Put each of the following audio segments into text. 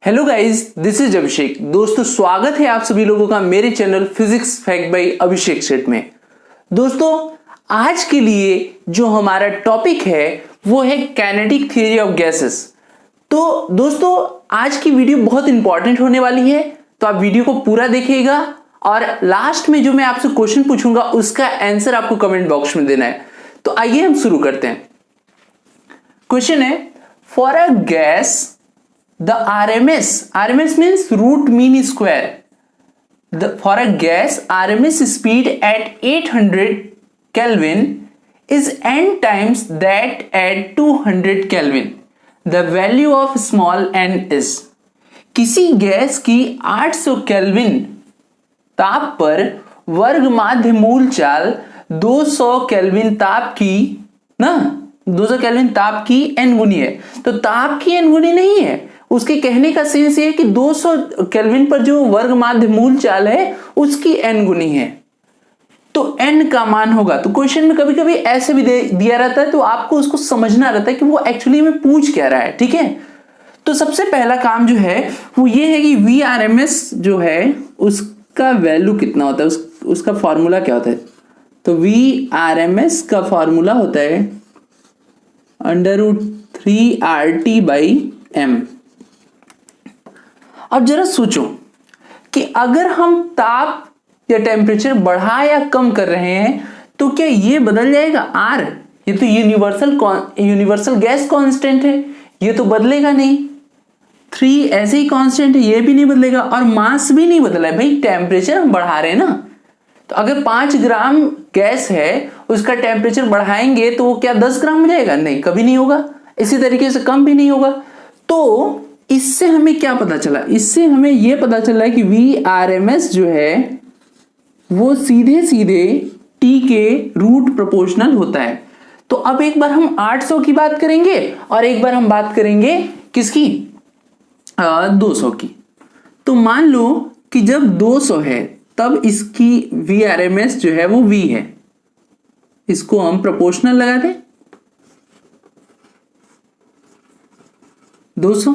Hello guys, this is अभिषेक। दोस्तों, स्वागत है आप सभी लोगों का मेरे चैनल फिजिक्स फैक्ट बाय अभिषेक सेट में। दोस्तों, आज के लिए जो हमारा टॉपिक है वो है काइनेटिक थ्योरी ऑफ गैसेस। तो दोस्तों, आज की वीडियो बहुत इंपॉर्टेंट होने वाली है, तो आप वीडियो को पूरा देखिएगा और लास्ट में जो मैं आपसे क्वेश्चन पूछूंगा उसका आंसर आपको कमेंट बॉक्स में देना है। तो आइए हम शुरू करते हैं। क्वेश्चन है, for a gas the RMS means root mean square. For a gas, RMS speed at 800 Kelvin is n times that at 200 Kelvin. The value of small n is. किसी गैस की 800 केल्विन ताप पर वर्ग माध्य मूल चाल 200 kelvin ताप की 200 केल्विन ताप की n गुनी है। तो ताप की n गुनी नहीं है, उसके कहने का सेंस ये है कि 200 केल्विन पर जो वर्ग माध्य मूल चाल है उसकी n गुनी है, तो n का मान होगा। तो क्वेश्चन में कभी कभी ऐसे भी दिया रहता है, तो आपको उसको समझना रहता है कि वो एक्चुअली में पूछ क्या रहा है। ठीक है, तो सबसे पहला काम जो है वो ये है कि VRMS जो है उसका वैल्यू कितना होता है, उसका फॉर्मूला क्या होता है। तो VRMS का फॉर्मूला होता है √3RT/m। अब जरा सोचो कि अगर हम ताप या टेम्परेचर बढ़ा या कम कर रहे हैं तो क्या ये बदल जाएगा R? ये तो यूनिवर्सल गैस कांस्टेंट है, ये तो बदलेगा नहीं। 3 ऐसे ही कांस्टेंट है, ये भी नहीं बदलेगा, और मास भी नहीं बदला है। भाई टेम्परेचर हम बढ़ा रहे हैं ना, तो अगर 5 ग्राम गैस है उसका टेम्परेचर बढ़ाएंगे तो वो क्या 10 ग्राम हो जाएगा? नहीं, कभी नहीं होगा। इसी तरीके से कम भी नहीं होगा। तो इससे हमें क्या पता चला? इससे हमें यह पता चला है कि VRMS जो है वो सीधे सीधे T के रूट प्रोपोर्शनल होता है। तो अब एक बार हम 800 की बात करेंगे और एक बार हम बात करेंगे किसकी? 200 की। तो मान लो कि जब 200 है तब इसकी VRMS जो है वो V है, इसको हम प्रोपोर्शनल लगा दें 200,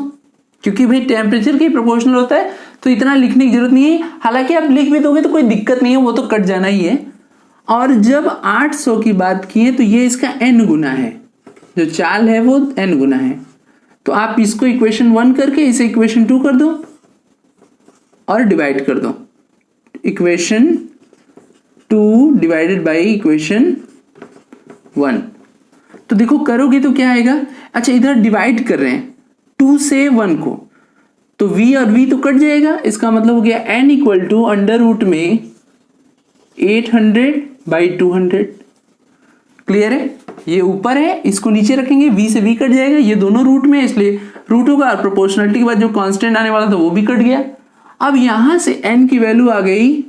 क्योंकि भाई टेम्परेचर के प्रोपोर्शनल होता है तो इतना लिखने की जरूरत नहीं है। हालांकि आप लिख भी दोगे तो कोई दिक्कत नहीं है, वो तो कट जाना ही है। और जब 800 की बात की है तो ये इसका n गुना है, जो चाल है वो n गुना है। तो आप इसको इक्वेशन 1 करके इसे इक्वेशन 2 कर दो और डिवाइड कर दो। Equation 2 divided by equation 1। तो देखो करोगे तो क्या आएगा। अच्छा, इधर डिवाइड कर रहे हैं 2 से 1 को, तो V और V तो कट जाएगा। इसका मतलब हो गया n equal to under root में 800/200। क्लियर है? ये ऊपर है, इसको नीचे रखेंगे, V से V कट जाएगा, ये दोनों रूट में, इसलिए रूट होगा और प्रोपोर्शनलिटी के बाद जो कांस्टेंट आने वाला था वो भी कट गया। अब यहां से n की वैल्यू आ गई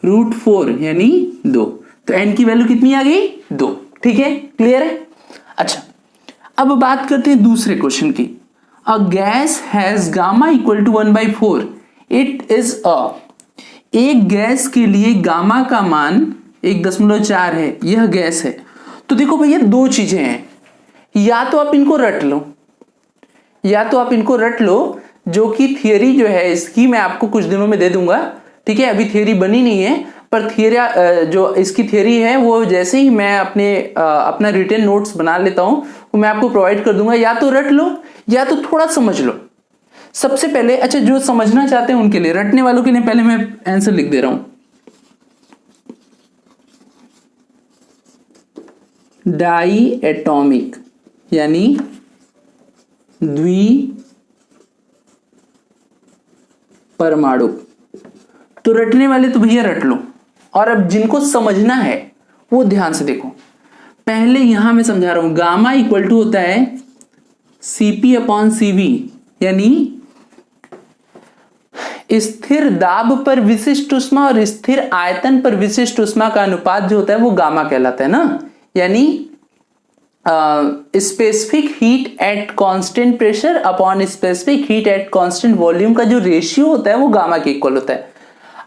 √4 यानी 2। तो n की वैल्यू कितनी आ गई? 2। ठीक है, क्लियर है? अच्छा, अब बात करते हैं दूसरे क्वेश्चन की। A gas has gamma equal to 1/4। It is एक गैस के लिए गामा का मान 1.4 है, यह गैस है। तो देखो भैया, दो चीजें हैं, या तो आप इनको रट लो, जो कि थियरी जो है इसकी मैं आपको कुछ दिनों में दे दूंगा। ठीक है, अभी थियरी बनी नहीं है, पर थियरी जो इसकी थियरी है वो जैसे ही मैं अपना रिटन नोट्स बना लेता हूं वो मैं आपको प्रोवाइड कर दूंगा। या तो रट लो या तो थोड़ा समझ लो। सबसे पहले, अच्छा, जो समझना चाहते हैं उनके लिए, रटने वालों के लिए पहले मैं आंसर लिख दे रहा हूं। डाई एटॉमिक यानी द्विपरमाणु। तो रटने वाले तो भैया रट लो, और अब जिनको समझना है वो ध्यान से देखो। पहले यहां मैं समझा रहा हूं, गामा इक्वल टू होता है CP/CV, यानी स्थिर दाब पर विशिष्ट ऊष्मा और स्थिर आयतन पर विशिष्ट ऊष्मा का अनुपात जो होता है वो गामा कहलाता है ना। यानी specific heat at constant pressure upon specific heat at constant volume का जो रेशियो होता है वो गामा के इक्वल होता है।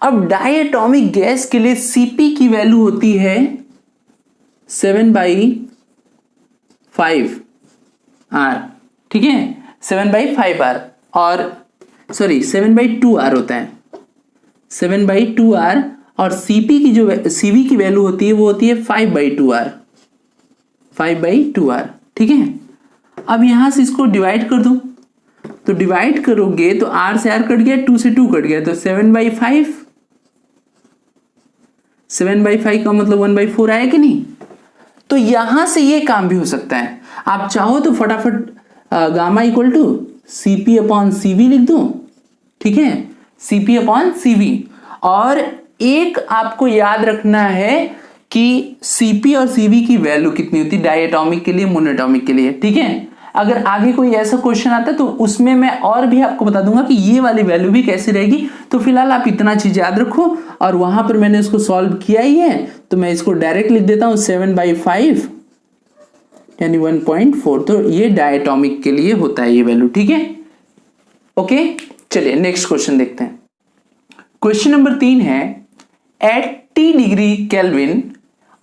अब डायटोमिक गैस के लिए Cp की वैल्यू होती है 7/5R। ठीक है, 7/5R। और सॉरी 7/2r होता है, 7/2r, और Cp की जो Cv की वैल्यू होती है वो होती है 5/2r, 5/2r। ठीक है, अब यहां से इसको डिवाइड कर दो, तो डिवाइड करोगे तो r से r कट गया, 2 से 2 कट गया, तो 7/5, 7/5 का मतलब 1/4 आया कि नहीं। तो यहां से ये काम भी हो सकता है, आप चाहो तो फटाफट गामा इक्वल टू Cp/Cv लिख दो। ठीक है, Cp/Cv। और एक आपको याद रखना है कि Cp और Cv की वैल्यू कितनी होती है डायटोमिक के लिए, मोनोटोमिक के लिए। ठीक है, अगर आगे कोई ऐसा क्वेश्चन आता है तो उसमें मैं और भी आपको बता दूंगा कि ये वाली वैल्यू भी कैसे रहेगी। तो फिलहाल आप इतना चीज याद रखो, और वहां पर मैंने इसको सॉल्व किया ही है, तो मैं इसको डायरेक्ट लिख देता हूं 7/5 यानी 1.4। तो ये डायटोमिक के लिए होता है ये वैल्यू। ठीक है, ओके, चलिए नेक्स्ट क्वेश्चन देखते हैं। क्वेश्चन नंबर 3 है, at T degree kelvin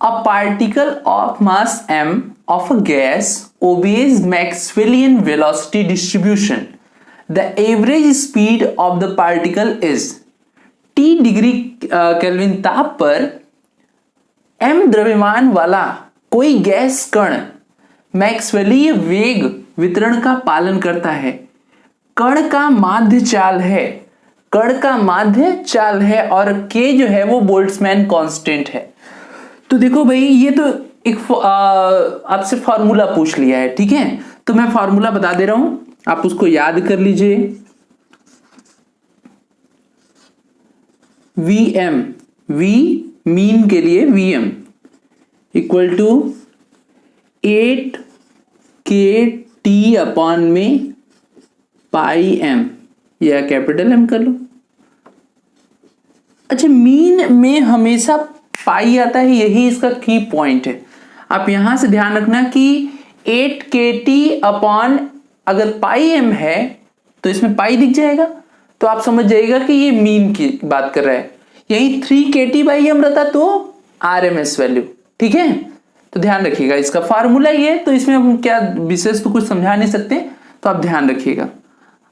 a particle of mass m of a gas obeys Maxwellian velocity distribution. The average speed of the particle is T degree kelvin ताप पर m द्रव्यमान वाला कोई gas कण मैक्सवेलीय वेग वितरण का पालन करता है। कण का माध्य चाल है, कण का माध्य चाल है, और k जो है वो बोल्ट्जमैन कांस्टेंट है। तो देखो भाई, ये तो एक आपसे फॉर्मूला पूछ लिया है। ठीक है, तो मैं फॉर्मूला बता दे रहा हूं, आप उसको याद कर लीजिए। Vm, V मीन के लिए Vm इक्वल टू 8kT में पाई m, या कैपिटल M कर लो। अच्छा, मीन में हमेशा पाई आता है, यही इसका की पॉइंट है। आप यहां से ध्यान रखना कि 8kT अगर पाई m है तो इसमें पाई दिख जाएगा, तो आप समझ जाइएगा कि ये मीन की बात कर रहा है। यही 3kT/m रहता तो RMS वैल्यू। ठीक है, तो ध्यान रखिएगा, इसका फार्मूला ये, तो इसमें हम क्या विशेष तो कुछ समझा नहीं सकते, तो आप ध्यान रखिएगा।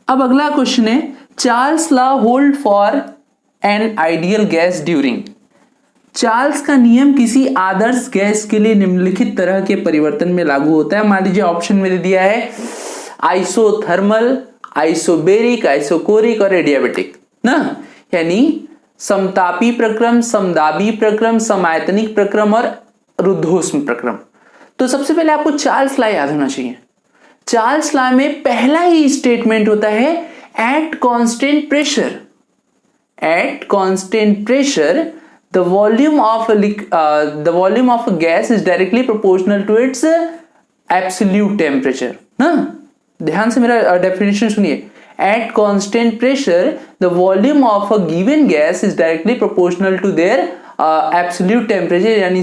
अब अगला क्वेश्चन है, Charles law hold for an ideal gas during. Charles का नियम किसी आदर्श गैस के लिए निम्नलिखित तरह के परिवर्तन में लागू होता है। मान लीजिए ऑप्शन में दिया है आइसोथर्मल, आइसोबेरिक, आइसोकोरिक और एडियाबेटिक ना, यानी समतापी प्रक्रम, समदाबी प्रक्रम, समायतनिक प्रक्रम और रुद्धोष्म प्रक्रम। तो सबसे पहले आपको चार्ल्स लॉ याद होना चाहिए। चार्ल्स लॉ में पहला ही स्टेटमेंट होता है at constant pressure, at constant pressure the volume of a gas is directly proportional to its absolute temperature। ना, ध्यान से मेरा डेफिनेशन सुनिए। at constant pressure the volume of a given gas is directly proportional to their absolute temperature, यानी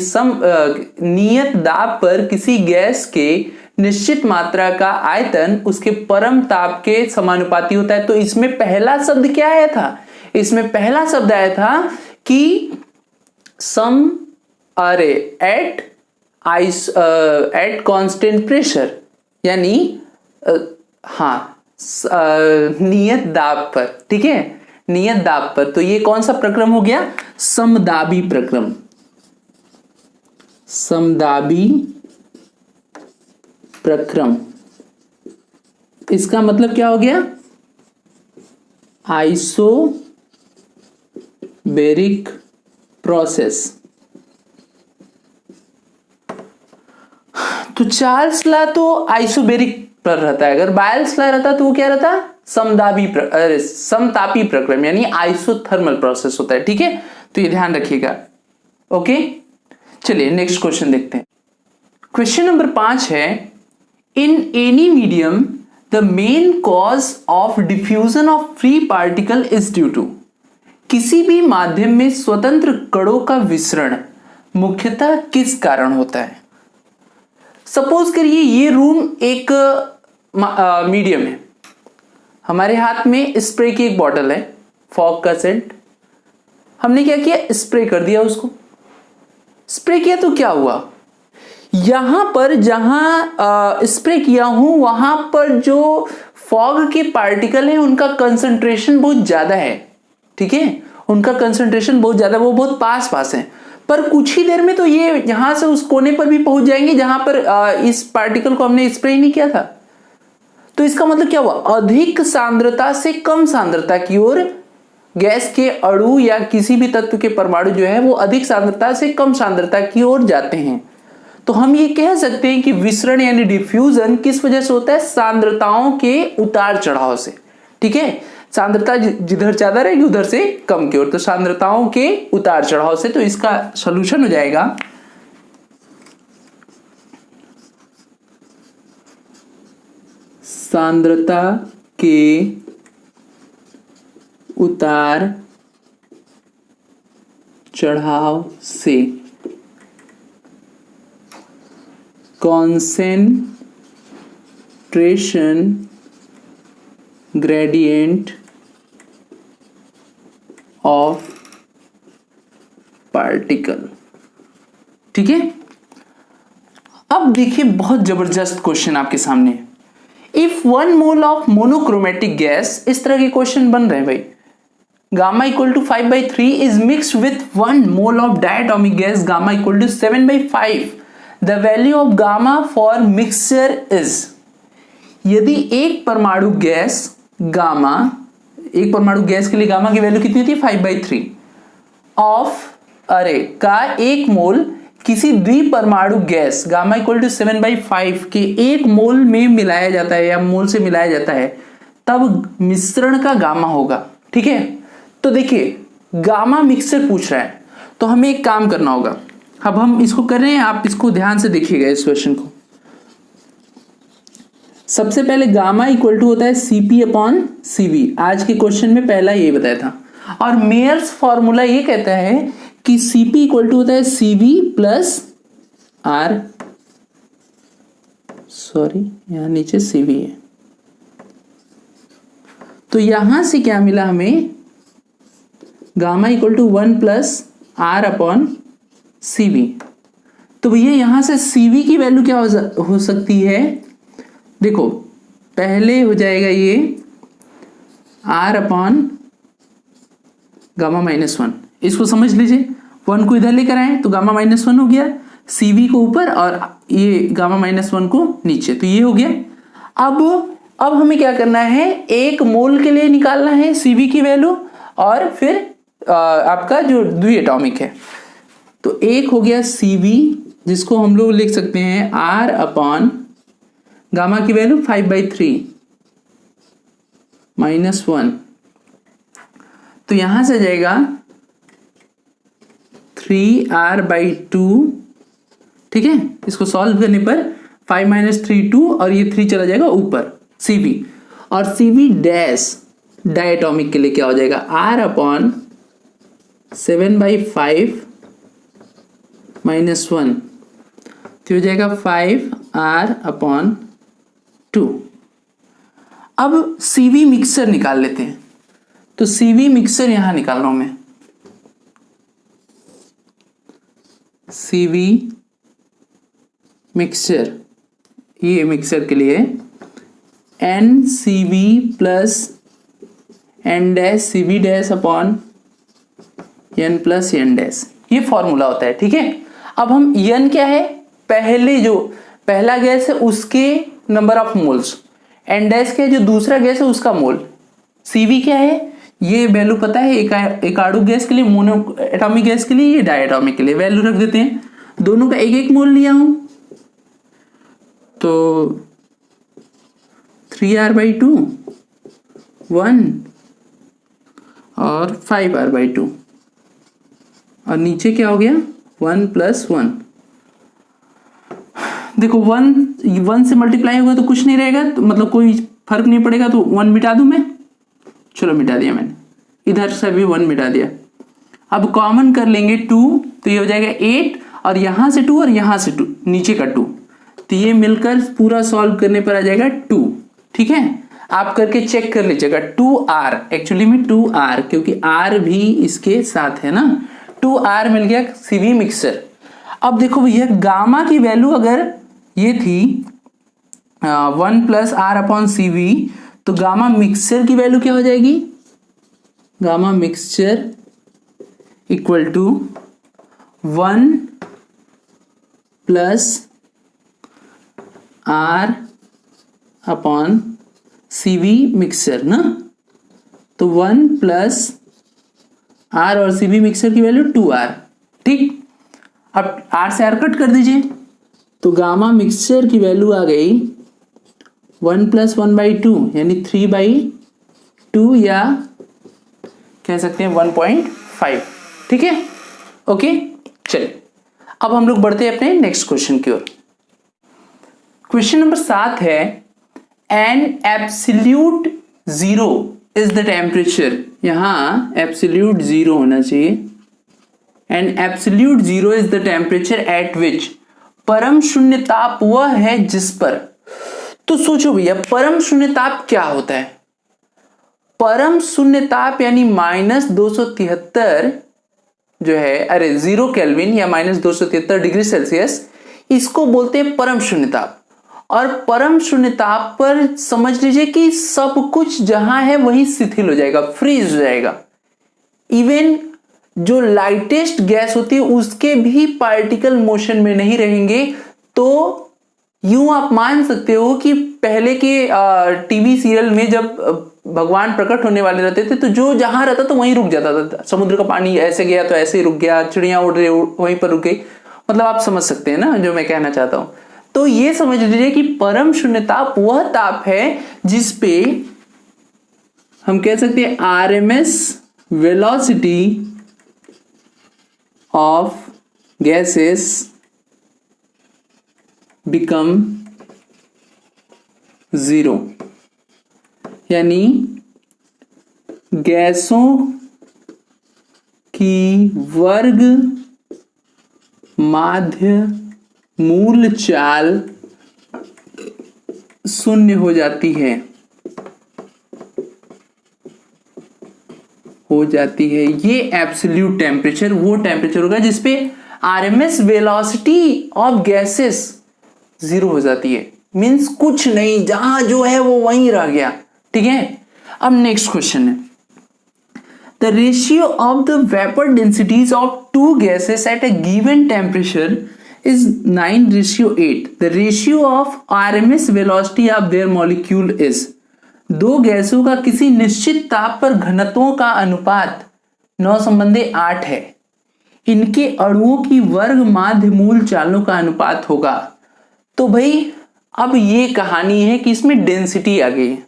नियत दाब पर किसी गैस के निश्चित मात्रा का आयतन उसके परम ताप के समानुपाती होता है। तो इसमें पहला शब्द क्या आया था, इसमें पहला शब्द आया था कि एट कांस्टेंट प्रेशर, यानी नियत दाब पर। ठीक है, नियत दाब पर। तो ये कौन सा प्रक्रम हो गया, समदाबी प्रक्रम, समदाबी प्रक्रम। इसका मतलब क्या हो गया, आइसोबेरिक प्रोसेस। तो चार्ल्स लॉ तो आइसोबेरिक पर रहता है, अगर बायल्स लॉ रहता तो वो क्या रहता, समतापी प्रक्रम, यानी आइसोथर्मल प्रोसेस होता है। ठीक है, तो ये ध्यान रखिएगा। ओके, चलिए नेक्स्ट क्वेश्चन देखते हैं। क्वेश्चन नंबर 5 है, in any medium the main cause of diffusion of free particle is due to. किसी भी माध्यम में स्वतंत्र कणों का विसरण मुख्यतः किस कारण होता है। सपोज करिए ये रूम एक मीडियम है, हमारे हाथ में स्प्रे की एक बॉटल है, फॉग का सेंट, हमने क्या किया, स्प्रे कर दिया उसको। स्प्रे किया तो क्या हुआ, यहां पर जहां स्प्रे किया हूं वहां पर जो फॉग के पार्टिकल है उनका कंसंट्रेशन बहुत ज्यादा है, ठीक है, उनका कंसंट्रेशन बहुत ज्यादा, वो बहुत पास पास है, पर कुछ ही देर में तो ये यहां से उस कोने पर भी पहुंच जाएंगे जहां पर इस पार्टिकल को हमने स्प्रे नहीं किया था। तो इसका मतलब क्या हुआ, अधिक सांद्रता से कम सांद्रता की ओर गैस के अणु या किसी भी तत्व के परमाणु जो है वो अधिक सांद्रता से कम सांद्रता की ओर जाते हैं। तो हम ये कह सकते हैं कि विसरण यानी डिफ्यूजन किस वजह से होता है, सांद्रताओं के उतार चढ़ाव से, ठीक है, सांद्रता जिधर ज्यादा रहेगी उधर से कम की ओर, तो सांद्रताओं के उतार चढ़ाव से। तो इसका सॉल्यूशन हो जाएगा सांद्रता के उतार चढ़ाव से कॉन्सेंट्रेशन ग्रेडियंट ऑफ पार्टिकल, ठीक है। अब देखिए बहुत जबरदस्त क्वेश्चन आपके सामने, if 1 mole of monochromatic gas, इस तरह के क्वेश्चन बन रहे हैं भाई, gamma equal to 5/3 is mixed with 1 mole of diatomic gas gamma equal to 7/5, the value of gamma for mixture is, यदि एक परमाणु गैस गामा, एक परमाणु गैस के लिए गामा की वैल्यू कितनी थी 5/3 ऑफ अरे का एक मोल किसी द्विपरमाणु गैस गामा इक्वल टू 7/5 के एक मोल में मिलाया जाता है या मोल से मिलाया जाता है, तब मिश्रण का गामा होगा, ठीक है। तो देखिए गामा मिक्सचर पूछ रहा है, तो हमें एक काम करना होगा, अब हम इसको कर रहे हैं, आप इसको ध्यान से देखिएगा इस क्वेश्चन को। सबसे पहले गामा इक्वल टू होता है Cp/Cv, आज के क्वेश्चन में पहला यही बताया था, और मेयर्स फॉर्मूला ये कहता है कि Cp इक्वल टू होता है Cv प्लस R, सॉरी यहां नीचे Cv है, तो यहां से क्या मिला हमें, gamma equal to 1 plus R/Cv। तो भैया यहां से Cv की वैल्यू क्या हो सकती है, देखो पहले हो जाएगा ये R/γ-1, इसको समझ लीजिए, 1 को इधर लेकर आए तो γ-1 हो गया, Cv को ऊपर और ये γ-1 को नीचे, तो ये हो गया। अब हमें क्या करना है, एक मोल के लिए निकालना है Cv की वैल्यू, और फिर आपका जो द्विएटॉमिक है, तो एक हो गया Cv, जिसको हम लोग लिख सकते हैं R/ गामा की वैल्यू 5/3 -1, तो यहां से जाएगा 3R/2, ठीक है। इसको सॉल्व करने पर 5 - 3 2, और ये 3 चला जाएगा ऊपर Cv, और Cv डैश डायटोमिक के लिए क्या हो जाएगा, R/7/5 -1, तो हो जाएगा 5R/2। अब Cv मिक्सर निकाल लेते हैं, तो Cv मिक्सर यहां निकाल रहा हूं मैं, Cv मिक्सर, ये मिक्सर के लिए NCV plus N dash Cv dash upon N plus N dash, ये फॉर्मूला होता है, ठीक है। अब हम N क्या है, पहले जो पहला गैस है उसके number of moles, N dash क्या है जो दूसरा गैस है उसका मोल, Cv क्या है, ये वैल्यू पता है, एक आड़ू गैस के लिए, मोनो एटॉमिक गैस के लिए, ये डायटॉमिक के लिए, वैल्यू रख देते हैं, दोनों का एक एक मोल लिया हूं, तो 3R/2 1 और 5R/2, और नीचे क्या हो गया 1 + 1, देखो 1 से मल्टीप्लाई होगा तो कुछ नहीं रहेगा, तो मतलब कोई फर्क नहीं पड़ेगा, तो 1 मिटा दूं मैं, चलो मिटा दिया मैंने, इधर से भी 1 मिटा दिया। अब कॉमन कर लेंगे 2, तो ये हो जाएगा 8, और यहां से 2 और यहां से 2, नीचे का 2, तो ये मिलकर पूरा सॉल्व करने पर आ जाएगा 2, ठीक है। आप करके चेक कर लीजिएगा, 2R एक्चुअली में 2R, क्योंकि R भी इसके साथ है ना, 2R मिल गया Cv मिक्सर। अब देखो भैया गामा की वैल्यू अगर ये थी 1 + R/Cv, तो गामा मिक्सचर की वैल्यू क्या हो जाएगी, gamma mixture equal to 1 plus R upon CV mixture ना। तो 1 प्लस आर और सीवी मिक्सचर की वैल्यू 2r। ठीक, अब आर से आर कट कर दीजिए, तो गामा मिक्सचर की वैल्यू आ गई 1 प्लस 1/2 यानी 3/2 या कह सकते हैं 1.5। ठीक है, ओके। चलिए अब हम लोग बढ़ते हैं अपने नेक्स्ट क्वेश्चन की ओर। क्वेश्चन नंबर 7 है an absolute zero is the temperature. यहां एब्सोल्यूट जीरो होना चाहिए। An absolute zero is the temperature at विच, परम शून्य ताप वह है जिस पर। तो सोचो भैया परम शून्य ताप क्या होता है। परम शून्य ताप यानी -273 जो है, अरे 0 केल्विन या -273 डिग्री सेल्सियस, इसको बोलते हैं परम शून्य ताप। और परम शून्य ताप पर समझ लीजिए कि सब कुछ जहां है वही शिथिल हो जाएगा, फ्रीज हो जाएगा। इवन जो लाइटेस्ट गैस होती है उसके भी पार्टिकल मोशन में नहीं रहेंगे। तो यूं आप मान सकते हो कि पहले के टीवी सीरियल में जब भगवान प्रकट होने वाले रहते थे तो जो जहां रहता तो वहीं रुक जाता था। समुद्र का पानी ऐसे गया तो ऐसे ही रुक गया, चिड़िया उड़ रही वहीं पर रुक गई। मतलब आप समझ सकते हैं ना जो मैं कहना चाहता हूं। तो ये समझ लीजिए कि परम शून्य ताप वह ताप है जिसपे हम कह सकते हैं RMS velocity of gases become 0, यानी गैसों की वर्ग माध्य मूल चाल 0 हो जाती है, ये एब्सोल्यूट टेम्परेचर वो टेम्परेचर होगा जिसपे आरएमएस वेलोसिटी ऑफ गैसेस 0 हो जाती है। मींस कुछ नहीं, जहां जो है वो वहीं रह गया। ठीक है, अब नेक्स्ट क्वेश्चन है the ratio of the vapour densities of 2 gases at a given temperature is 9:8. The ratio of RMS velocity of their molecule is, दो गैसों का किसी निश्चित ताप पर घनत्वों का अनुपात 9:8 है। इनके अणुओं की वर्ग माध्य मूल चालों का अनुपात होगा। तो भाई अब ये कहानी है कि इसमें डेंसिटी आ गई है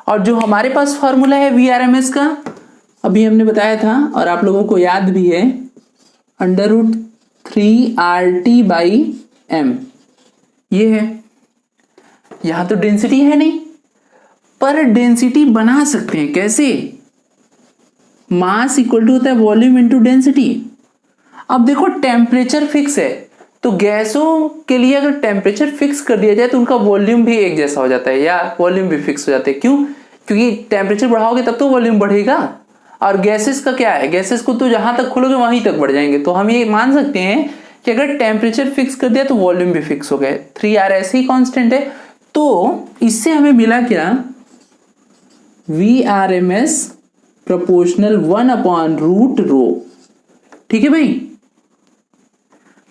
और जो हमारे पास फॉर्मूला है VRMS का अभी हमने बताया था और आप लोगों को याद भी है, √3RT/m ये है। यहां तो डेंसिटी है नहीं पर डेंसिटी बना सकते हैं। कैसे? मास इक्वल टू होता है वॉल्यूम इनटू डेंसिटी। अब देखो टेम्परेचर फिक्स है तो गैसों के लिए अगर टेम्परेचर फिक्स कर दिया जाए तो उनका वॉल्यूम भी एक जैसा हो जाता है या वॉल्यूम भी फिक्स हो जाते हैं। क्यों? क्योंकि टेम्परेचर बढ़ाओगे तब तो वॉल्यूम बढ़ेगा। और गैसेस का क्या है, गैसेस को तो जहां तक खोलोगे वहीं तक बढ़ जाएंगे। तो हम ये मान सकते हैं कि अगर टेम्परेचर फिक्स कर दिया तो वॉल्यूम भी फिक्स हो गए। 3R ऐसे ही कांस्टेंट है। तो इससे हमें मिला क्या, VRMS प्रोपोर्शनल 1/√ρ। ठीक है भाई,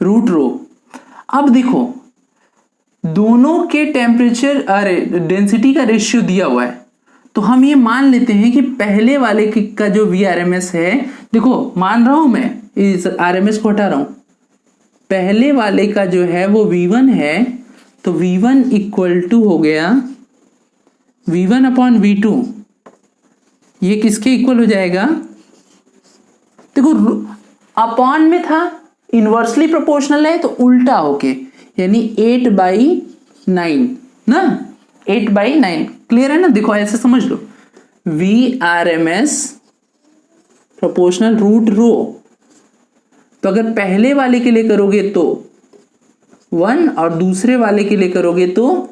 √ρ। अब देखो दोनों के टेम्परेचर अरे डेंसिटी का रेशियो दिया हुआ है तो हम ये मान लेते हैं कि पहले वाले का जो VRMS है, देखो मान रहा हूं मैं इस RMS को हटा रहा हूं, पहले वाले का जो है वो V1 है तो V1 इक्वल टू हो गया V1/V2। ये किसके इक्वल हो जाएगा? देखो अपॉन में था, इनवर्सली प्रोपोर्शनल है तो उल्टा होके यानी 8/9 ना, 8/9। क्लियर है ना? देखो ऐसे समझ लो, VRMS प्रोपोर्शनल √ρ। तो अगर पहले वाले के लिए करोगे तो 1 और दूसरे वाले के लिए करोगे तो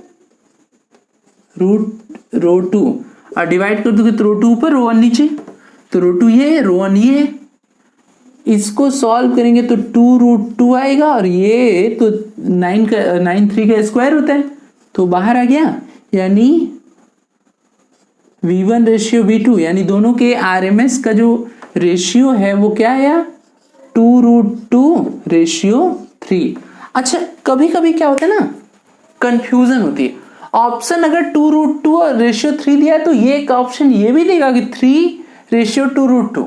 √ρ2 और डिवाइड कर दोगे तो √2 ऊपर √1 नीचे, तो √2 ये है √1 ये है। इसको सॉल्व करेंगे तो 2√2 आएगा और ये तो 9 3 का स्क्वायर होता है तो बाहर आ गया, यानी V1 रेशियो V2, यानी दोनों के RMS का जो रेशियो है वो क्या है यार, 2√2:3। अच्छा, कभी कभी क्या होता है ना, कंफ्यूजन होती है। ऑप्शन अगर 2√2 और रेशियो 3 दिया है तो ये एक ऑप्शन ये भी देगा कि 3:2√2,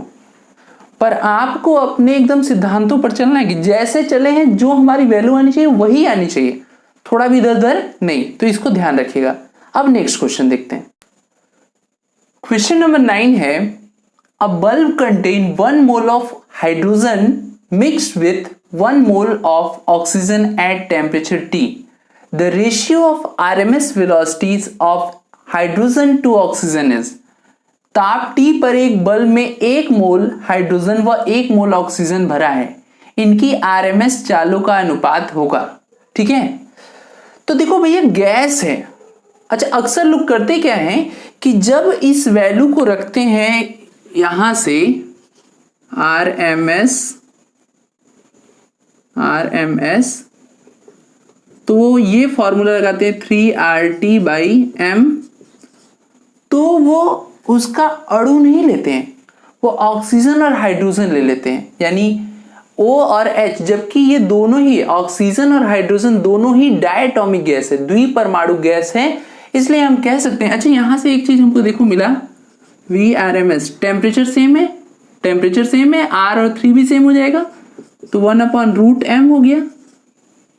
पर आपको अपने एकदम सिद्धांतों पर चलना है कि जैसे चले हैं जो हमारी वैल्यू आनी चाहिए वही आनी चाहिए, थोड़ा भी इधर उधर नहीं, तो इसको ध्यान रखिएगा। अब नेक्स्ट क्वेश्चन देखते हैं। क्वेश्चन नंबर 9 है, अ bulb contain 1 mole of hydrogen mixed with 1 mole of oxygen at temperature T. The ratio of RMS velocities of hydrogen to oxygen is। ताप T पर एक बल्ब में 1 मोल हाइड्रोजन व 1 मोल ऑक्सीजन भरा है, इनकी RMS चालों का अनुपात होगा। ठीक है, तो देखो भैया गैस है। अच्छा, अक्सर लोग करते क्या है कि जब इस वैल्यू को रखते हैं यहां से RMS, तो वो ये फॉर्मूला लगाते हैं 3RT/m, तो वो उसका अणु नहीं लेते हैं, वो ऑक्सीजन और हाइड्रोजन ले लेते हैं, यानी O और H, जबकि ये दोनों ही ऑक्सीजन और हाइड्रोजन दोनों ही डायटोमिक गैस है, द्विपरमाणु गैस है, इसलिए हम कह सकते हैं। अच्छा, यहां से एक चीज हमको देखो मिला, VRMS, टेम्परेचर सेम है, R और 3 भी सेम हो जाएगा, तो 1/√m हो गया।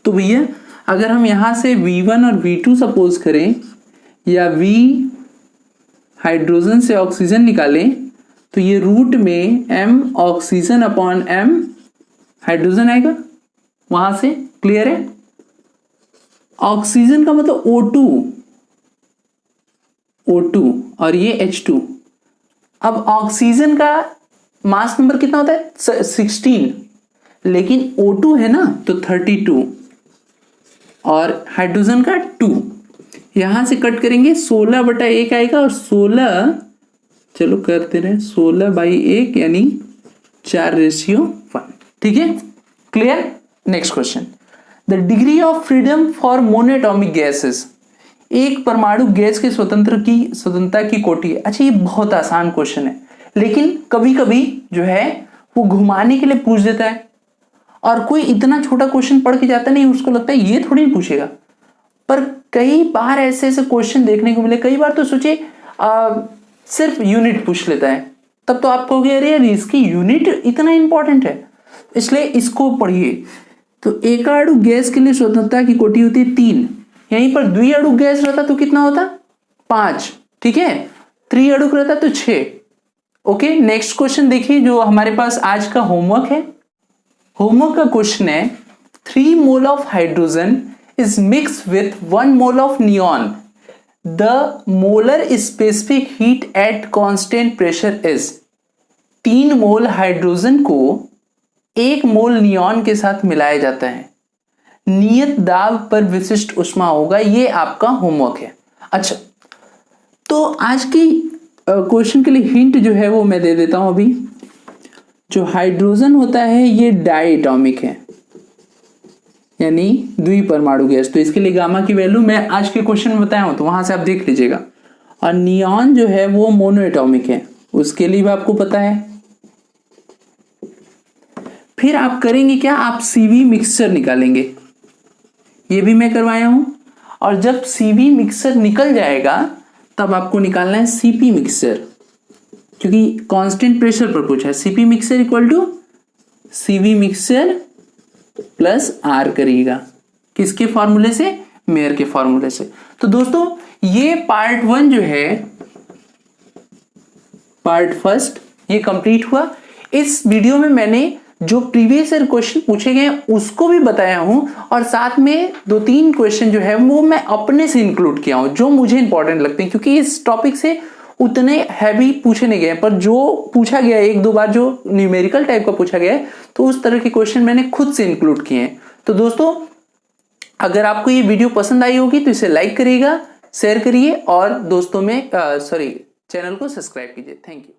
तो भैया अगर हम यहां से V1 और V2 सपोज करें, या V हाइड्रोजन से ऑक्सीजन निकालें, तो ये रूट में m ऑक्सीजन/m हाइड्रोजन आएगा वहां से। क्लियर है? ऑक्सीजन का मतलब O2 और ये H2। अब ऑक्सीजन का मास नंबर कितना होता है, 16, लेकिन O2 है ना तो 32 और हाइड्रोजन का 2। यहां से कट करेंगे 16/1 आएगा, और 16, चलो करते रहे, 16/1 यानी 4:1। ठीक है, clear? Next question, the degree of freedom for monoatomic gases. एक परमाणु गैस के स्वतंत्रता की कोटि है। अच्छा, ये बहुत आसान क्वेश्चन है, लेकिन कभी कभी जो है वो घुमाने के लिए पूछ देता है, और कोई इतना छोटा क्वेश्चन पढ़ के जाता नहीं, उसको लगता है ये थोड़ी पूछेगा। पर कई बार ऐसे क्वेश्चन देखने को मिले, कई बार तो सोचे सिर्फ यूनिट पूछ लेता है, तब तो आप कहोगे अरे यार इसकी यूनिट इतना इंपॉर्टेंट है, इसलिए इसको पढ़िए। तो एक अणु गैस के लिए स्वतंत्रता की कोटि होती है 3, यहीं पर द्विअणु गैस रहता तो कितना होता, 5। ठीक है, त्रिअणु रहता तो 6। ओके, नेक्स्ट क्वेश्चन देखिए जो हमारे पास आज का होमवर्क है। होमवर्क का क्वेश्चन है, 3 mole of hydrogen is mixed with 1 mole of neon. The molar specific heat at constant pressure is। 3 mole hydrogen को 1 मोल नियॉन के साथ मिलाया जाता है, नियत दाब पर विशिष्ट ऊष्मा होगा। ये आपका होमवर्क है। अच्छा, तो आज की क्वेश्चन के लिए हिंट जो है वो मैं दे देता हूं। अभी जो हाइड्रोजन होता है ये डायटोमिक है, यानी द्विपरमाणु गैस, तो इसके लिए गामा की वैल्यू मैं आज के क्वेश्चन में बताया हूं, तो वहां से आप देख लीजिएगा। और नियॉन जो है वो मोनोएटॉमिक है, उसके लिए भी आपको पता है। फिर आप करेंगे क्या, आप सीवी मिक्सचर निकालेंगे, ये भी मैं करवाया हूं। और जब सीवी मिक्सचर निकल जाएगा तब आपको निकालना है सीपी मिक्सचर, क्योंकि कांस्टेंट प्रेशर पर पूछा है। CP mixture equal to CV mixture plus R करिएगा, किसके फॉर्मूले से, मेयर के फॉर्मूले से। तो दोस्तों ये पार्ट 1 जो है, पार्ट फर्स्ट ये कंप्लीट हुआ। इस वीडियो में मैंने जो प्रीवियस ईयर क्वेश्चन पूछे गए उसको भी बताया हूं, और साथ में 2-3 क्वेश्चन जो है वो मैं अपने से इंक्लूड किया हूं जो मुझे इंपॉर्टेंट लगते हैं, क्योंकि इस टॉपिक से उतने हैवी पूछे नहीं गए, पर जो पूछा गया 1-2 बार जो न्यूमेरिकल टाइप का पूछा गया है, तो उस तरह के क्वेश्चन मैंने खुद से इंक्लूड किए हैं। तो दोस्तों अगर आपको ये वीडियो पसंद आई होगी तो इसे लाइक करिएगा, शेयर करिए, और दोस्तों में चैनल को सब्सक्राइब कीजिए। Thank you.